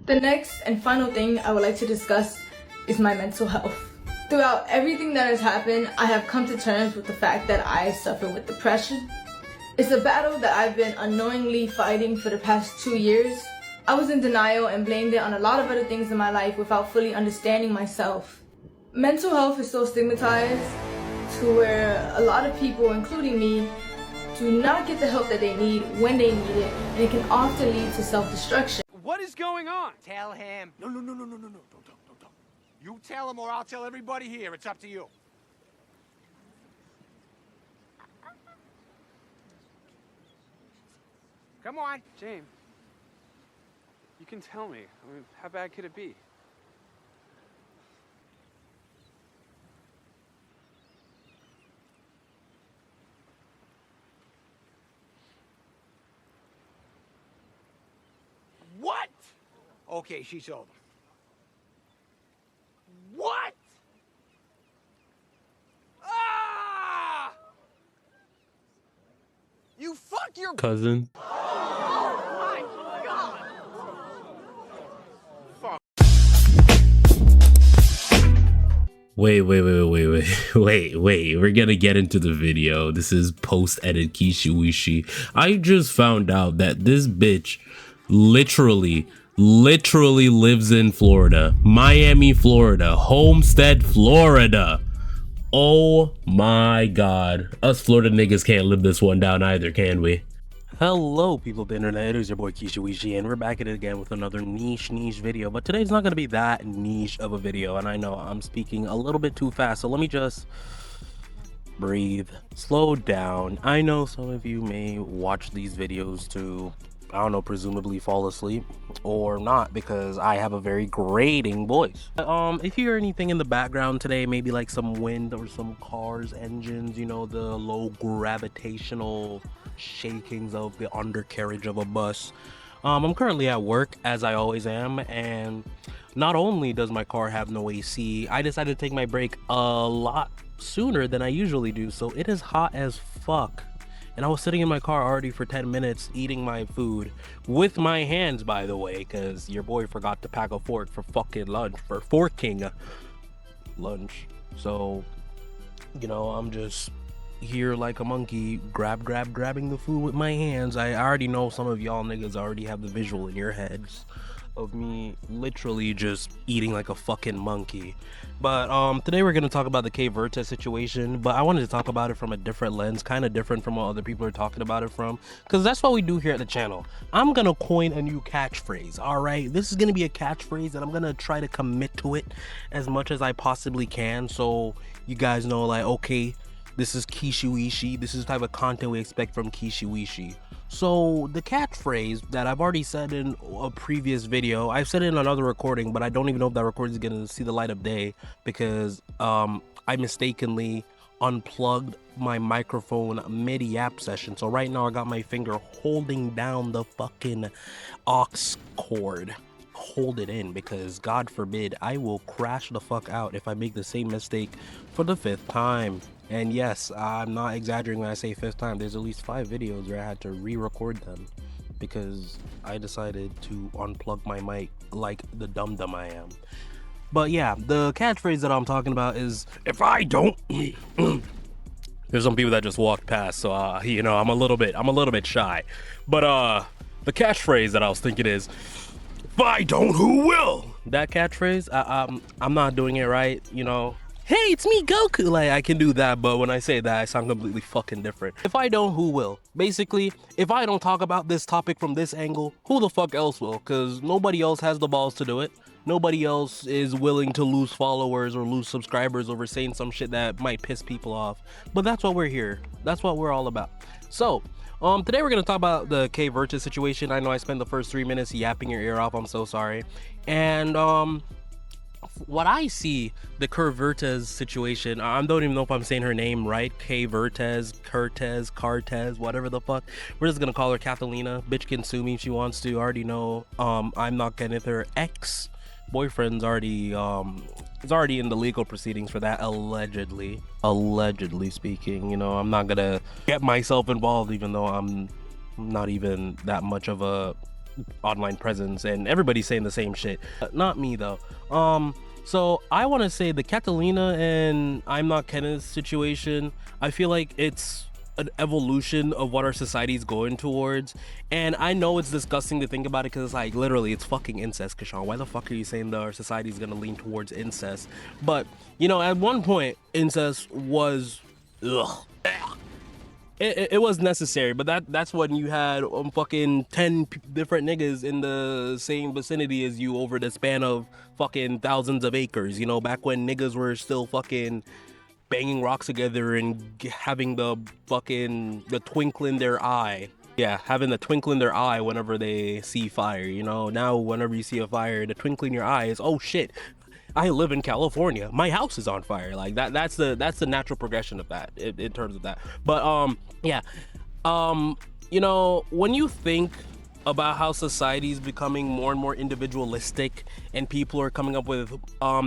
The next and final thing I would like to discuss is my mental health. Throughout everything that has happened, I have come to terms with the fact that I suffer with depression. It's a battle that I've been unknowingly fighting for the past 2 years. I was in denial and blamed it on a lot of other things in my life without fully understanding myself. Mental health is so stigmatized to where a lot of people, including me, do not get the help that they need when they need it, and it can often lead to self-destruction. What is going on? Tell him. No. Don't talk. You tell him or I'll tell everybody here. It's up to you. Come on. James, you can tell me. I mean, how bad could it be? What? Okay, she's over. What? Ah! You fuck your cousin. Oh my God! Fuck. Wait. We're gonna get into the video. This is post-edit Kishi Wishi. I just found out that this bitch literally lives in Florida, Miami, Florida, Homestead, Florida. Oh my God. Us Florida niggas can't live this one down either, can we? Hello people of the internet, it is your boy Kishi Wishi, and we're back at it again with another niche video. But today's not going to be that niche of a video, and I know I'm speaking a little bit too fast, so let me just breathe, slow down. I know some of you may watch these videos to, I don't know, presumably fall asleep or not, because I have a very grating voice. If you hear anything in the background today, maybe like some wind or some cars, engines, you know, the low gravitational shakings of the undercarriage of a bus. I'm currently at work, as I always am, and not only does my car have no AC, I decided to take my break a lot sooner than I usually do, so it is hot as fuck. And I was sitting in my car already for 10 minutes eating my food with my hands, by the way, because your boy forgot to pack a fork for fucking lunch, for forking lunch. So, you know, I'm just here like a monkey, grabbing the food with my hands. I already know some of y'all niggas already have the visual in your heads of me literally just eating like a fucking monkey. But today we're going to talk about the K Vertez situation, but I wanted to talk about it from a different lens, kind of different from what other people are talking about it from, because that's what we do here at the channel. I'm going to coin a new catchphrase. All right, this is going to be a catchphrase and I'm going to try to commit to it as much as I possibly can, so you guys know, like, okay, this is Kishi Wishi, this is the type of content we expect from Kishi Wishi. So the catchphrase that I've already said in a previous video, I've said it in another recording, but I don't even know if that recording is going to see the light of day, because I mistakenly unplugged my microphone mid-yap session. So right now I got my finger holding down the fucking aux cord. Hold it in, because God forbid I will crash the fuck out if I make the same mistake for the 5th time. And yes, I'm not exaggerating when I say 5th time. There's at least 5 videos where I had to re-record them because I decided to unplug my mic like the dum-dum I am. But yeah, the catchphrase that I'm talking about is, if I don't there's some people that just walked past, so you know, I'm a little bit shy. But the catchphrase that I was thinking is, if I don't, who will? That catchphrase, I'm not doing it right, you know. Hey, it's me, Goku. Like, I can do that, but when I say that, I sound completely fucking different. If I don't, who will? Basically, if I don't talk about this topic from this angle, who the fuck else will? Because nobody else has the balls to do it. Nobody else is willing to lose followers or lose subscribers over saying some shit that might piss people off. But that's what we're here. That's what we're all about. So, today we're going to talk about the K Vertez situation. I know I spent the first 3 minutes yapping your ear off. I'm so sorry. And, what I see the K Vertez situation, I don't even know if I'm saying her name right. K Vertez, Cartez, whatever the fuck. We're just gonna call her Catalina. Bitch can sue me if she wants to. I already know I'm not getting it. Her ex-boyfriend's already is already in the legal proceedings for that, allegedly speaking. You know, I'm not gonna get myself involved, even though I'm not even that much of a online presence, and everybody's saying the same shit. Not me though. So I want to say the Catalina and I'm Not Kenneth situation, I feel like it's an evolution of what our society is going towards. And I know it's disgusting to think about it because it's like, literally, it's fucking incest, Kashawn. Why the fuck are you saying that our society is going to lean towards incest? But, you know, at one point, incest was, ugh. It was necessary, but that's when you had fucking 10 different niggas in the same vicinity as you over the span of fucking thousands of acres, you know, back when niggas were still fucking banging rocks together and having the twinkle in their eye. Yeah, having the twinkle in their eye whenever they see fire, you know. Now whenever you see a fire, the twinkle in your eye is, oh shit, I live in California, my house is on fire. Like that's the natural progression of that in terms of that. But yeah, you know, when you think about how society is becoming more and more individualistic and people are coming up with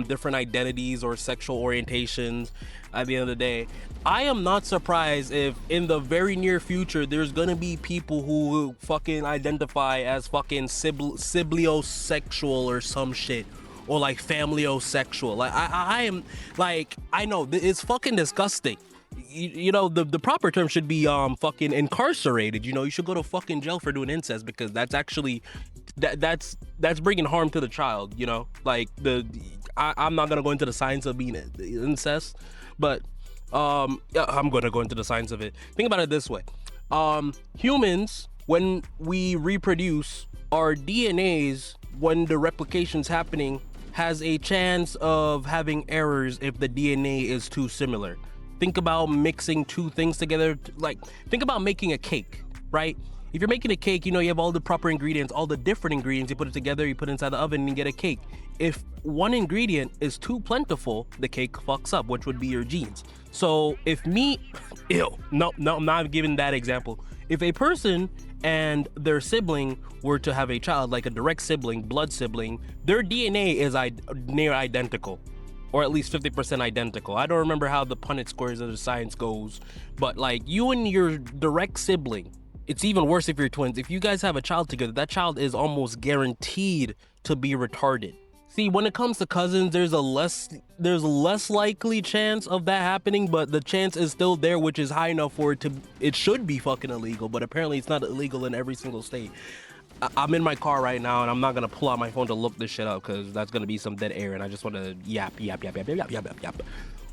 different identities or sexual orientations, at the end of the day, I am not surprised if in the very near future there's gonna be people who fucking identify as fucking sibliosexual or some shit, or like familyosexual. Like I am, like, I know it's fucking disgusting. You know, the proper term should be fucking incarcerated. You know, you should go to fucking jail for doing incest, because that's actually that's bringing harm to the child. You know, like I'm not gonna go into the science of being incest, but yeah, I'm gonna go into the science of it. Think about it this way: humans, when we reproduce, our DNAs, when the replication's happening, has a chance of having errors if the DNA is too similar. Think about mixing two things together. Like, think about making a cake, right? If you're making a cake, you know, you have all the proper ingredients, all the different ingredients, you put it together, you put it inside the oven and you get a cake. If one ingredient is too plentiful, the cake fucks up, which would be your genes. So if me, no, I'm not giving that example. If a person and their sibling were to have a child, like a direct sibling, blood sibling, their DNA is near identical, or at least 50% identical. I don't remember how the Punnett squares of the science goes, but like you and your direct sibling, it's even worse if you're twins. If you guys have a child together, that child is almost guaranteed to be retarded. See, when it comes to cousins, there's less likely chance of that happening, but the chance is still there, which is high enough for it should be fucking illegal, but apparently it's not illegal in every single state. I'm in my car right now, and I'm not gonna pull out my phone to look this shit up because that's gonna be some dead air, and I just want to yap.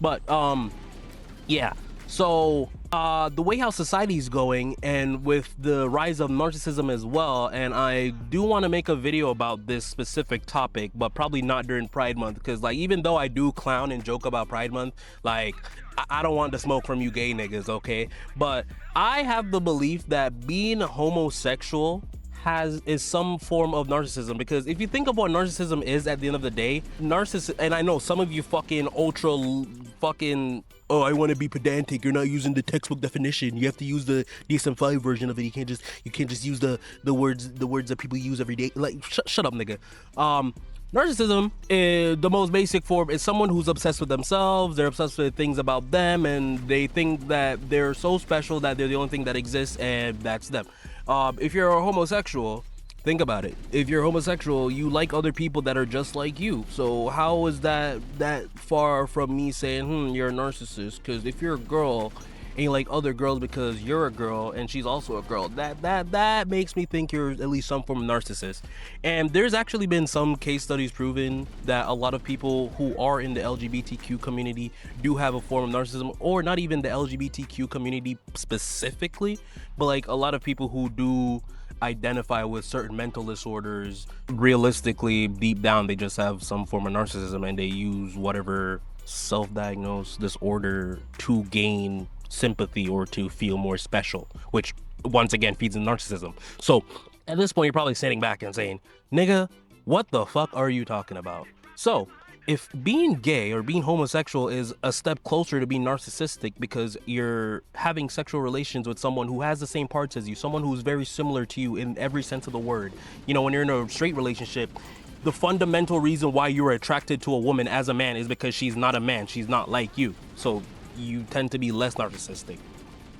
But yeah. So the way how society's going, and with the rise of narcissism as well, and I do want to make a video about this specific topic, but probably not during Pride Month, because like even though I do clown and joke about Pride Month, like I don't want the smoke from you gay niggas, okay? But I have the belief that being homosexual is some form of narcissism, because if you think of what narcissism is at the end of the day, and I know some of you fucking ultra fucking, oh, I want to be pedantic, you're not using the textbook definition, you have to use the DSM-5 version of it, you can't just use the words that people use every day. Like shut up, nigga. Narcissism, the most basic form, is someone who's obsessed with themselves. They're obsessed with things about them, and they think that they're so special that they're the only thing that exists, and that's them. If you're a homosexual, think about it. If you're homosexual, you like other people that are just like you. So how is that far from me saying, you're a narcissist? Because if you're a girl and you like other girls because you're a girl and she's also a girl, that makes me think you're at least some form of narcissist. And there's actually been some case studies proving that a lot of people who are in the LGBTQ community do have a form of narcissism, or not even the LGBTQ community specifically, but like a lot of people who do identify with certain mental disorders, realistically deep down they just have some form of narcissism, and they use whatever self-diagnosed disorder to gain sympathy or to feel more special, which once again feeds in narcissism. So at this point you're probably sitting back and saying, nigga, what the fuck are you talking about? So if being gay or being homosexual is a step closer to being narcissistic because you're having sexual relations with someone who has the same parts as you, someone who's very similar to you in every sense of the word, you know, when you're in a straight relationship, the fundamental reason why you're attracted to a woman as a man is because she's not a man, she's not like you, so you tend to be less narcissistic.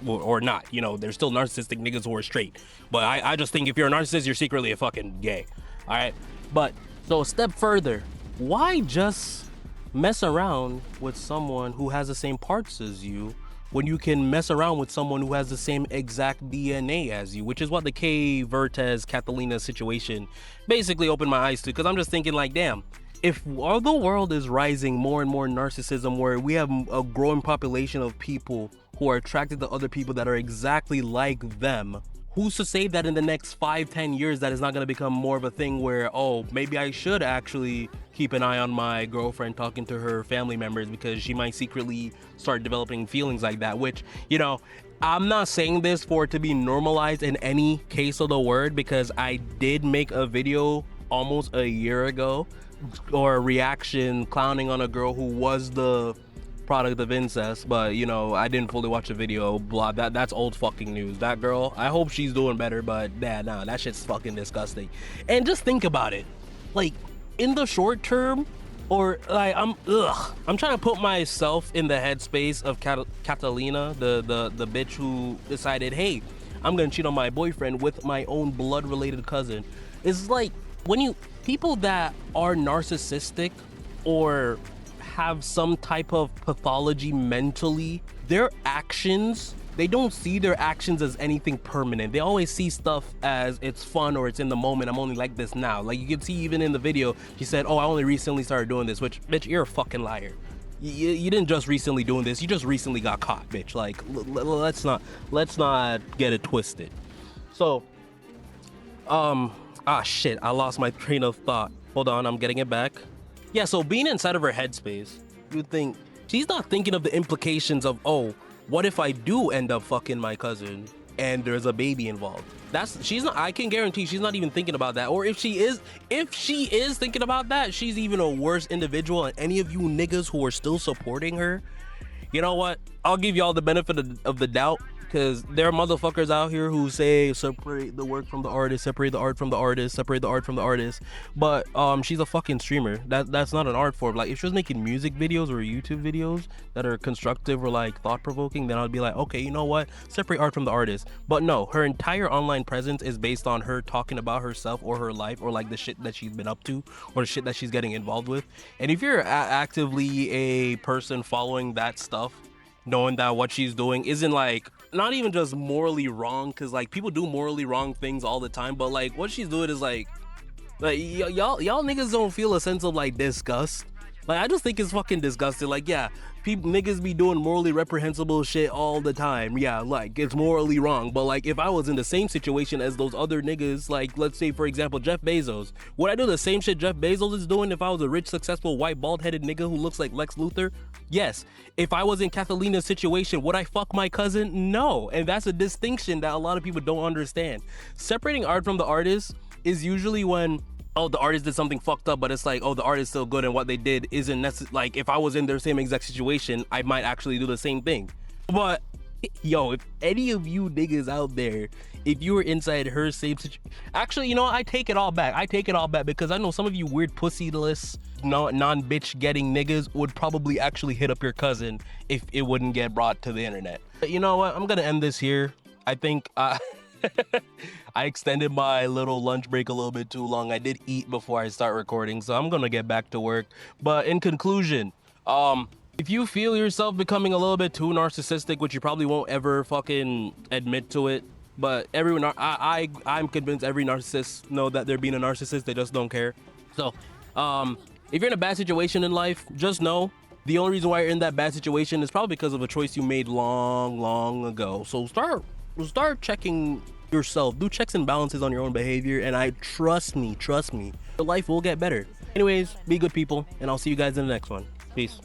or not. You know, there's still narcissistic niggas who are straight. But I just think if you're a narcissist, you're secretly a fucking gay. All right. But so a step further, why just mess around with someone who has the same parts as you when you can mess around with someone who has the same exact DNA as you, which is what the K Vertez Catalina situation basically opened my eyes to, because I'm just thinking like, damn, if all the world is rising more and more narcissism, where we have a growing population of people who are attracted to other people that are exactly like them, who's to say that in the next 5-10 years that is not going to become more of a thing where, oh, maybe I should actually keep an eye on my girlfriend talking to her family members because she might secretly start developing feelings like that, which, you know, I'm not saying this for it to be normalized in any case of the word, because I did make a video almost a year ago, or a reaction clowning on a girl who was the product of incest, but you know, I didn't fully watch the video. Blah, that's old fucking news. That girl, I hope she's doing better, but nah, that shit's fucking disgusting. And just think about it, like in the short term, or like I'm trying to put myself in the headspace of Catalina, the bitch who decided, hey, I'm gonna cheat on my boyfriend with my own blood related cousin. It's like when people that are narcissistic or have some type of pathology mentally, their actions, they don't see their actions as anything permanent. They always see stuff as it's fun or it's in the moment. I'm only like this now. Like you can see even in the video, she said, oh, I only recently started doing this, which, bitch, you're a fucking liar. You didn't just recently doing this, you just recently got caught, bitch. Like, let's not get it twisted. So, shit, I lost my train of thought. Hold on, I'm getting it back. Yeah, so being inside of her headspace, you think she's not thinking of the implications of, oh, what if I do end up fucking my cousin and there's a baby involved? I can guarantee she's not even thinking about that. Or if she is thinking about that, she's even a worse individual. And any of you niggas who are still supporting her, you know what? I'll give y'all the benefit of the doubt, because there are motherfuckers out here who say separate the work from the artist, separate the art from the artist, separate the art from the artist. But she's a fucking streamer. That's not an art form. Like if she was making music videos or YouTube videos that are constructive or like thought-provoking, then I'd be like, okay, you know what? Separate art from the artist. But no, her entire online presence is based on her talking about herself or her life or like the shit that she's been up to or the shit that she's getting involved with. And if you're actively a person following that stuff, knowing that what she's doing isn't like, not even just morally wrong, because like people do morally wrong things all the time, but like what she's doing is like y'all niggas don't feel a sense of like disgust. Like I just think it's fucking disgusting. Like yeah, niggas be doing morally reprehensible shit all the time. Yeah, like it's morally wrong. But like if I was in the same situation as those other niggas, like let's say for example Jeff Bezos, would I do the same shit Jeff Bezos is doing if I was a rich, successful, white, bald-headed nigga who looks like Lex Luthor? Yes. If I was in Catalina's situation, would I fuck my cousin? No. And that's a distinction that a lot of people don't understand. Separating art from the artist is usually when, oh, the artist did something fucked up, but it's like, oh, the artist is still good and what they did isn't necessary. Like if I was in their same exact situation, I might actually do the same thing. But yo, if any of you niggas out there, if you were inside her same situation, actually, you know, I take it all back. Because I know some of you weird pussyless, non-bitch getting niggas would probably actually hit up your cousin if it wouldn't get brought to the internet. But you know what? I'm gonna end this here. I think I extended my little lunch break a little bit too long. I did eat before I start recording, so I'm gonna get back to work. But in conclusion, if you feel yourself becoming a little bit too narcissistic, which you probably won't ever fucking admit to it, but everyone, I'm convinced every narcissist know that they're being a narcissist, they just don't care. So, if you're in a bad situation in life, just know the only reason why you're in that bad situation is probably because of a choice you made long ago. So start checking yourself, do checks and balances on your own behavior, and I trust me, your life will get better. Anyways, be good people, and I'll see you guys in the next one. Peace.